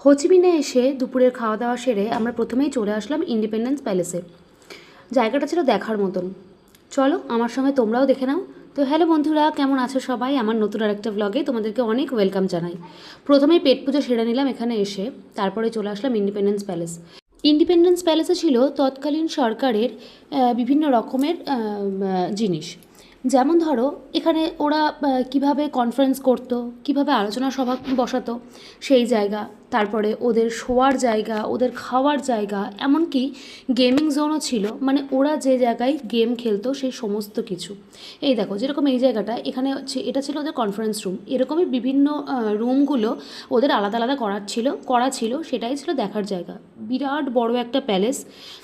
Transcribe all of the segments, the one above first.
হোচিমিনে এসে দুপুরের খাওয়া দাওয়া সেরে আমরা প্রথমেই চলে আসলাম ইন্ডিপেন্ডেন্স প্যালেসে। জায়গাটা ছিল দেখার মতন। চলো আমার সঙ্গে তোমরাও দেখে নাও। তো হ্যালো বন্ধুরা, কেমন আছো সবাই? আমার নতুন আরেকটা ব্লগে তোমাদেরকে অনেক ওয়েলকাম জানাই। প্রথমেই পেট পুজো সেরে নিলাম এখানে এসে, তারপরে চলে আসলাম ইন্ডিপেন্ডেন্স প্যালেস। ইন্ডিপেন্ডেন্স প্যালেসে ছিল তৎকালীন সরকারের বিভিন্ন রকমের জিনিস। যেমন ধরো, এখানে ওরা কিভাবে কনফারেন্স করতো, কিভাবে আলোচনা সভা বসাতো সেই জায়গা, তারপরে ওদের শোয়ার জায়গা, ওদের খাওয়ার জায়গা, এমনকি গেমিং জোনও ছিল। মানে ওরা যে জায়গায় গেম খেলতো সেই সমস্ত কিছু। এই দেখো, যেরকম এই জায়গাটা, এখানে এটা ছিল ওদের কনফারেন্স রুম। এরকমই বিভিন্ন রুমগুলো ওদের আলাদা আলাদা করা ছিল, সেটাই ছিল দেখার জায়গা। বিরাট বড় একটা প্যালেস,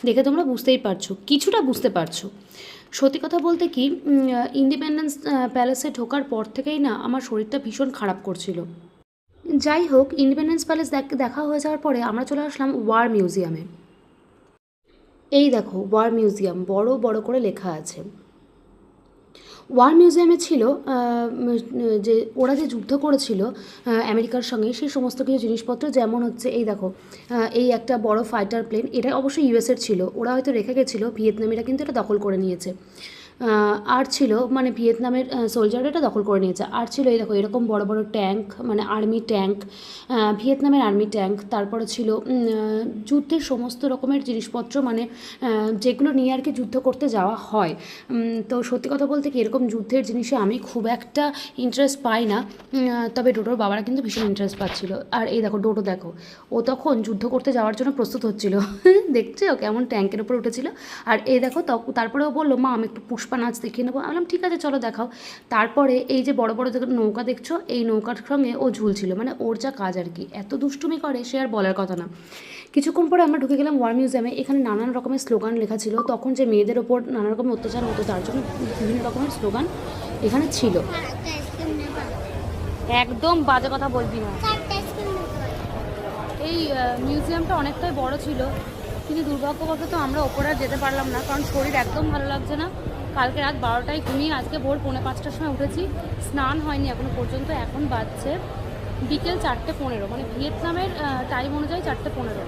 দেখে তোমরা বুঝতেই পারছো, কিছুটা বুঝতে পারছো। সত্যি কথা বলতে কি, ইন্ডিপেন্ডেন্স প্যালেসে ঢোকার পর থেকেই না আমার শরীরটা ভীষণ খারাপ করছিল। যাই হোক, ইন্ডিপেন্ডেন্স প্যালেস দেখা হয়ে যাওয়ার পরে আমরা চলে আসলাম ওয়ার মিউজিয়ামে। এই দেখো, ওয়ার মিউজিয়াম বড় বড় করে লেখা আছে। ওয়ার মিউজিয়ামে ছিল যে ওরা যে যুদ্ধ করেছিল আমেরিকার সঙ্গে, সেই সমস্ত কিছু জিনিসপত্র। যেমন হচ্ছে এই দেখো, এই একটা বড় ফাইটার প্লেন, এটা অবশ্যই ইউএসের ছিল, ওরা হয়তো রেখে গেছিলো, ভিয়েতনামিরা কিন্তু এটা দখল করে নিয়েছে। আর ছিল, মানে ভিয়েতনামের সোলজাররা এটা দখল করে নিয়েছে। আর ছিল এই দেখো, এরকম বড় বড় ট্যাঙ্ক, মানে আর্মি ট্যাঙ্ক, ভিয়েতনামের আর্মি ট্যাঙ্ক। তারপরে ছিল যুদ্ধের সমস্ত রকমের জিনিসপত্র, মানে যেগুলো নিয়ে আর কি যুদ্ধ করতে যাওয়া হয়। তো সত্যি কথা বলতে কি, এরকম যুদ্ধের জিনিসে আমি খুব একটা ইন্টারেস্ট পাই না, তবে ডোডোর বাবারা কিন্তু ভীষণ ইন্টারেস্ট পাচ্ছিল। আর এই দেখো ডোডো, দেখো ও তখন যুদ্ধ করতে যাওয়ার জন্য প্রস্তুত হচ্ছিল। দেখছো কেমন ট্যাঙ্কের উপর উঠেছিল। আর এই দেখো, তারপরেও বললো, মা আমি একটু পুষ্পা নাচ দেখিয়ে নেবো। আমি বললাম ঠিক আছে চলো দেখাও। তারপরে এই যে বড় বড় নৌকা দেখছো, এই নৌকার সঙ্গে ও ঝুলছিল। মানে ওর যা কাজ আর কি, এত দুষ্টুমি করে সে আর বলার কথা না। কিছুক্ষণ পরে আমরা ঢুকে গেলাম ওয়ার মিউজিয়ামে। এখানে নানান রকমের স্লোগান লেখা ছিল, তখন যে মেয়েদের ওপর নানা রকমের অত্যাচার হতো তার জন্য বিভিন্ন রকমের স্লোগান এখানে ছিল। একদম বাজে কথা বলবি না। এই মিউজিয়ামটা অনেকটাই বড় ছিল, কিন্তু দুর্ভাগ্যবশত আমরা ওপরে আর যেতে পারলাম না, কারণ শরীর একদম ভালো লাগছে না। কালকে রাত 12টায় ঘুমিয়ে আজকে ভোর 4:45টার সময় উঠেছি, স্নান হয়নি এখনো পর্যন্ত। এখন বাজছে বিকেল 4:15, মানে ভিয়েতনামের টাইম অনুযায়ী 4:15।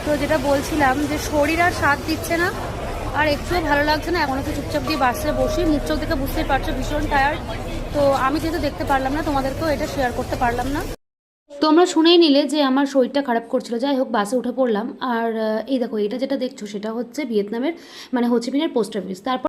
তো যেটা বলছিলাম, যে শরীর আর সাথ দিচ্ছে না, আর একটুও ভালো লাগছে না। এখন একটু চুপচাপ দিয়ে বাসে বসি, মুখ চোখ দেখে বুঝতেই পারছো ভীষণ টায়ার্ড। তো আমি যেহেতু দেখতে পারলাম না, তোমাদেরকেও এটা শেয়ার করতে পারলাম না। তোমরা শুনেই নিলে যে আমার শরীরটা খারাপ করছিল। যাই হোক, বাসে উঠে পড়লাম। আর এই দেখো, এটা যেটা দেখছো সেটা হচ্ছে ভিয়েতনামের, মানে হোচিমিনের পোস্ট অফিস। তারপর